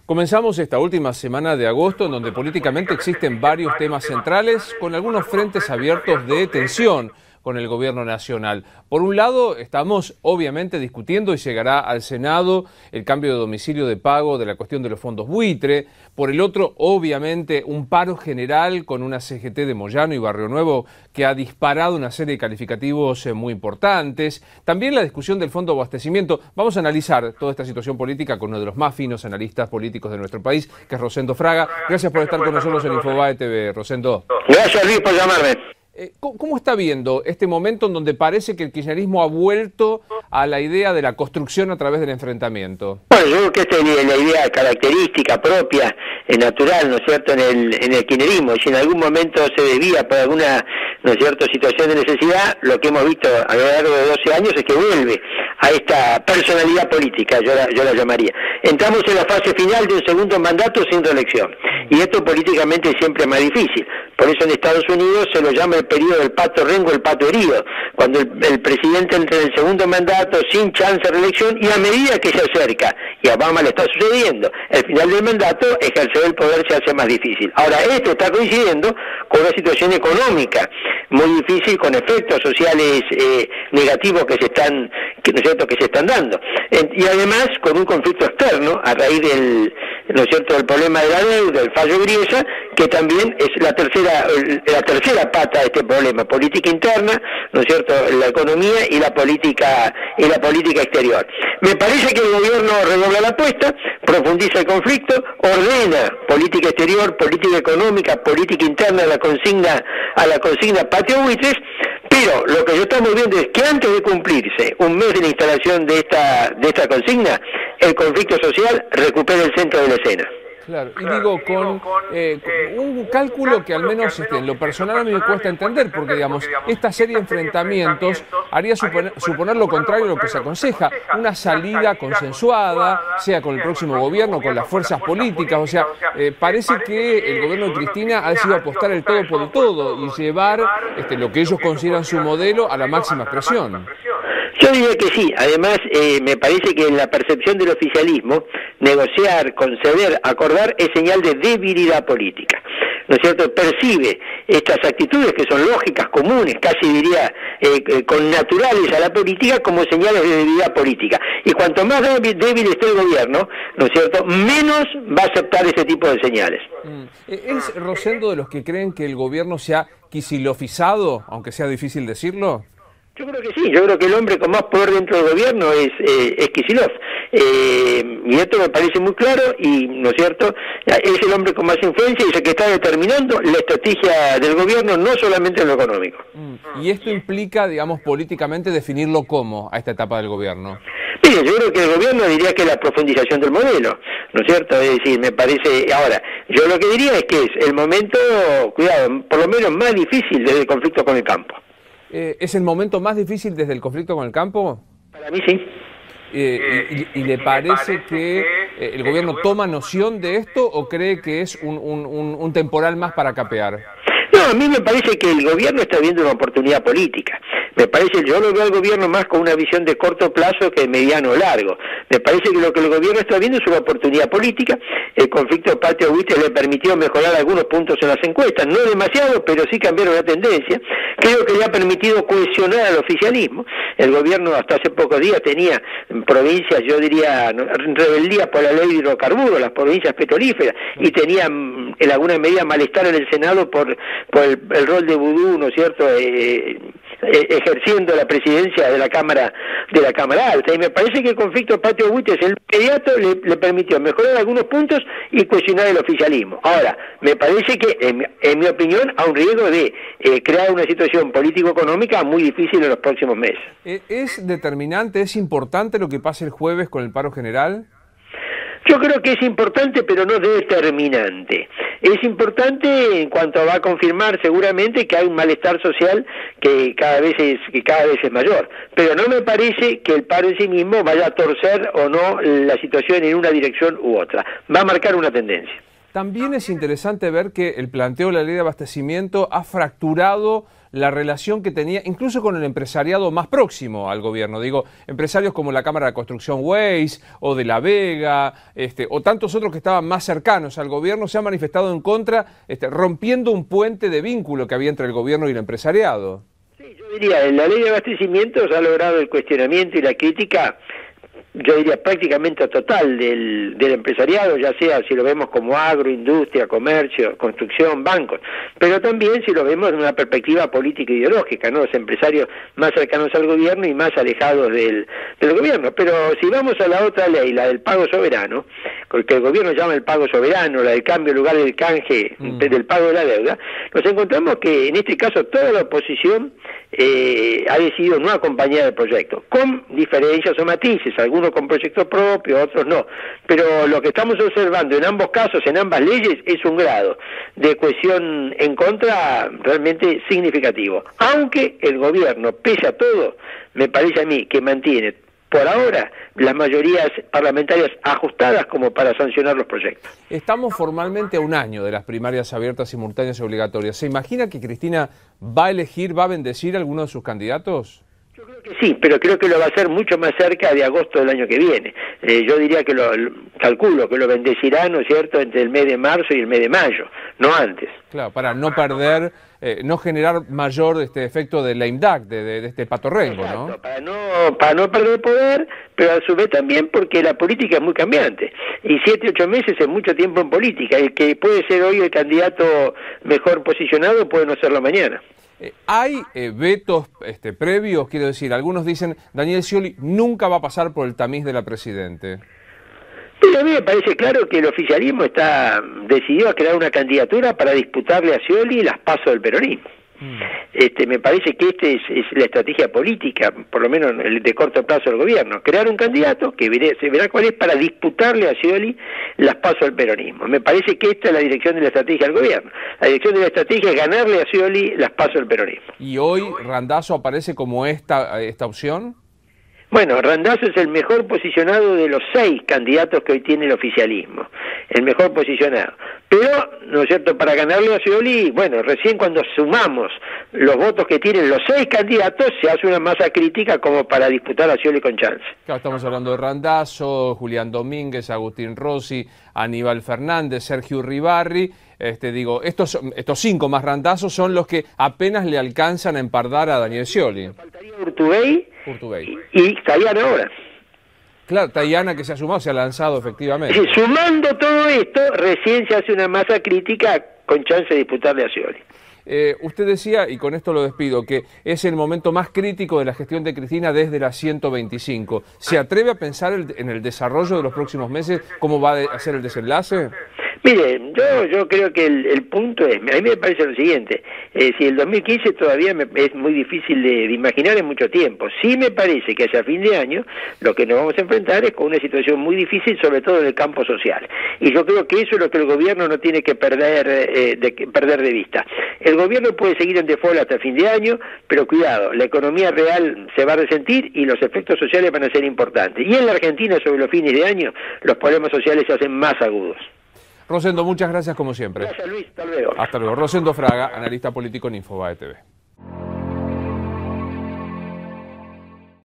Comenzamos esta última semana de agosto en donde políticamente existen varios temas centrales con algunos frentes abiertos de tensión con el gobierno nacional. Por un lado, estamos obviamente discutiendo y llegará al Senado el cambio de domicilio de pago de la cuestión de los fondos buitre. Por el otro, obviamente, un paro general con una CGT de Moyano y Barrio Nuevo que ha disparado una serie de calificativos muy importantes. También la discusión del fondo de abastecimiento. Vamos a analizar toda esta situación política con uno de los más finos analistas políticos de nuestro país, que es Rosendo Fraga. Gracias por estar con nosotros en Infobae TV, Rosendo. Gracias, Luis, por llamarme. ¿Cómo está viendo este momento en donde parece que el kirchnerismo ha vuelto a la idea de la construcción a través del enfrentamiento? Bueno, yo creo que esta es la idea característica propia, natural, ¿no es cierto?, en el kirchnerismo. Si en algún momento se debía por alguna, ¿no es cierto?, situación de necesidad, lo que hemos visto a lo largo de 12 años es que vuelve a esta personalidad política, yo la llamaría. Entramos en la fase final de un segundo mandato sin reelección. Y esto políticamente siempre es más difícil. Por eso en Estados Unidos se lo llama el periodo del pato rengo, el pato herido, cuando el presidente entra en el segundo mandato sin chance de reelección y a medida que se acerca, y a Obama le está sucediendo, el final del mandato, ejercer el poder se hace más difícil. Ahora, esto está coincidiendo con una situación económica muy difícil, con efectos sociales negativos que se están, ¿no es cierto?, que se están dando. Y además con un conflicto externo a raíz del, ¿no es cierto?, del problema de la deuda, el fallo Griesa, que también es la tercera pata de este problema, política interna, ¿no es cierto?, la economía y la política exterior. Me parece que el gobierno redobla la apuesta, profundiza el conflicto, ordena política exterior, política económica, política interna a la consigna patio buitres, pero lo que yo estamos viendo es que antes de cumplirse un mes de la instalación de esta consigna, el conflicto social recupera el centro de la escena. Claro, y digo, con un cálculo que al menos en lo personal a mí me cuesta entender, porque digamos, esta serie de enfrentamientos haría suponer lo contrario a lo que se aconseja, una salida consensuada, sea con el próximo gobierno, con las fuerzas políticas, o sea, parece que el gobierno de Cristina ha decidido apostar el todo por el todo y llevar lo que ellos consideran su modelo a la máxima expresión. Yo diría que sí. Además, me parece que en la percepción del oficialismo, negociar, conceder, acordar es señal de debilidad política, ¿no es cierto? Percibe estas actitudes que son lógicas, comunes, casi diría con naturales a la política, como señales de debilidad política. Y cuanto más débil esté el gobierno, ¿no es cierto?, menos va a aceptar ese tipo de señales. ¿Es Rosendo de los que creen que el gobierno se ha quisilofizado, aunque sea difícil decirlo? Yo creo que sí, yo creo que el hombre con más poder dentro del gobierno es Kicillof. Y esto me parece muy claro y, ¿no es cierto?, es el hombre con más influencia y es el que está determinando la estrategia del gobierno, no solamente en lo económico. ¿Y esto implica, digamos, políticamente definirlo cómo a esta etapa del gobierno? Mire, yo creo que el gobierno diría que es la profundización del modelo, ¿no es cierto? Es decir, me parece... Ahora, yo lo que diría es que es el momento, cuidado, por lo menos más difícil desde el conflicto con el campo. ¿Es el momento más difícil desde el conflicto con el campo? Para mí sí. ¿Y le parece que el gobierno toma noción de esto o cree que es un temporal más para capear? No, a mí me parece que el gobierno está viendo una oportunidad política. Me parece, yo lo veo al gobierno más con una visión de corto plazo que de mediano o largo. Me parece que lo que el gobierno está viendo es una oportunidad política. El conflicto de patio buitres le permitió mejorar algunos puntos en las encuestas, no demasiado, pero sí cambiaron la tendencia. Creo que le ha permitido cohesionar al oficialismo. El gobierno hasta hace pocos días tenía provincias, yo diría, rebeldía por la ley de hidrocarburos, las provincias petrolíferas, y tenía en alguna medida malestar en el Senado por el rol de Vudú, ¿no es cierto?, ejerciendo la presidencia de la Cámara Alta. Y me parece que el conflicto patio buitres en el inmediato le permitió mejorar algunos puntos y cohesionar el oficialismo. Ahora, me parece que, en mi opinión, a un riesgo de crear una situación político-económica muy difícil en los próximos meses. ¿Es determinante, es importante lo que pase el jueves con el paro general? Yo creo que es importante, pero no determinante. Es importante en cuanto va a confirmar seguramente que hay un malestar social que cada vez es mayor. Pero no me parece que el paro en sí mismo vaya a torcer o no la situación en una dirección u otra. Va a marcar una tendencia. También es interesante ver que el planteo de la ley de abastecimiento ha fracturado la relación que tenía incluso con el empresariado más próximo al gobierno. Digo, empresarios como la Cámara de Construcción Weiss o de La Vega, o tantos otros que estaban más cercanos al gobierno, se han manifestado en contra, rompiendo un puente de vínculo que había entre el gobierno y el empresariado. Sí, yo diría, en la ley de abastecimientos ha logrado el cuestionamiento y la crítica, yo diría prácticamente total del empresariado, ya sea si lo vemos como agro, industria, comercio, construcción, bancos, pero también si lo vemos en una perspectiva política e ideológica, ¿no? Los empresarios más cercanos al gobierno y más alejados del gobierno. Pero si vamos a la otra ley, la del pago soberano, que el gobierno llama el pago soberano, la del cambio en lugar del canje del pago de la deuda, nos encontramos que en este caso toda la oposición ha decidido no acompañar el proyecto, con diferencias o matices, algunos con proyecto propio, otros no, pero lo que estamos observando en ambos casos, en ambas leyes, es un grado de cohesión en contra realmente significativo, aunque el gobierno, pese a todo, me parece a mí que mantiene por ahora las mayorías parlamentarias ajustadas como para sancionar los proyectos. Estamos formalmente a un año de las primarias abiertas, simultáneas y obligatorias. ¿Se imagina que Cristina va a elegir, va a bendecir a alguno de sus candidatos? Yo creo que sí, pero creo que lo va a hacer mucho más cerca de agosto del año que viene. Yo diría que calculo que lo bendecirá, ¿no es cierto?, entre el mes de marzo y el mes de mayo, no antes. Claro, para no perder, no generar mayor efecto de lame duck, de este patorrengo, ¿no? Exacto, para no perder poder, pero a su vez también porque la política es muy cambiante. Y 7, 8 meses es mucho tiempo en política. El que puede ser hoy el candidato mejor posicionado puede no serlo mañana. ¿Hay vetos previos? Quiero decir, algunos dicen Daniel Scioli nunca va a pasar por el tamiz de la Presidente. Pero a mí me parece claro que el oficialismo está decidido a crear una candidatura para disputarle a Scioli las pasos del peronismo. Me parece que es la estrategia política, por lo menos de corto plazo del gobierno, crear un candidato que se verá cuál es para disputarle a Scioli las pasos del peronismo. Me parece que esta es la dirección de la estrategia del gobierno. La dirección de la estrategia es ganarle a Scioli las pasos del peronismo. ¿Y hoy Randazzo aparece como esta opción? Bueno, Randazzo es el mejor posicionado de los 6 candidatos que hoy tiene el oficialismo, el mejor posicionado. Pero, ¿no es cierto?, para ganarle a Scioli, bueno, recién cuando sumamos los votos que tienen los 6 candidatos, se hace una masa crítica como para disputar a Scioli con chance. Claro, estamos hablando de Randazzo, Julián Domínguez, Agustín Rossi, Aníbal Fernández, Sergio Uribarri. Estos 5 más Randazzo son los que apenas le alcanzan a empardar a Daniel Scioli. Faltaría Urtubey. Y Tayana ahora. Claro, Tayana que se ha sumado, se ha lanzado efectivamente. Sí, sumando todo esto, recién se hace una masa crítica con chance de disputarle a Scioli. Usted decía, y con esto lo despido, que es el momento más crítico de la gestión de Cristina desde la 125. ¿Se atreve a pensar en el desarrollo de los próximos meses? ¿Cómo va a ser el desenlace? Mire, yo creo que el punto es, a mí me parece lo siguiente, si el 2015 todavía es muy difícil de imaginar en mucho tiempo, sí me parece que hacia fin de año lo que nos vamos a enfrentar es con una situación muy difícil, sobre todo en el campo social, y yo creo que eso es lo que el gobierno no tiene que perder de vista. El gobierno puede seguir en default hasta fin de año, pero cuidado, la economía real se va a resentir y los efectos sociales van a ser importantes, y en la Argentina sobre los fines de año los problemas sociales se hacen más agudos. Rosendo, muchas gracias como siempre. Gracias Luis, hasta luego. Hasta luego. Rosendo Fraga, analista político en Infobae TV.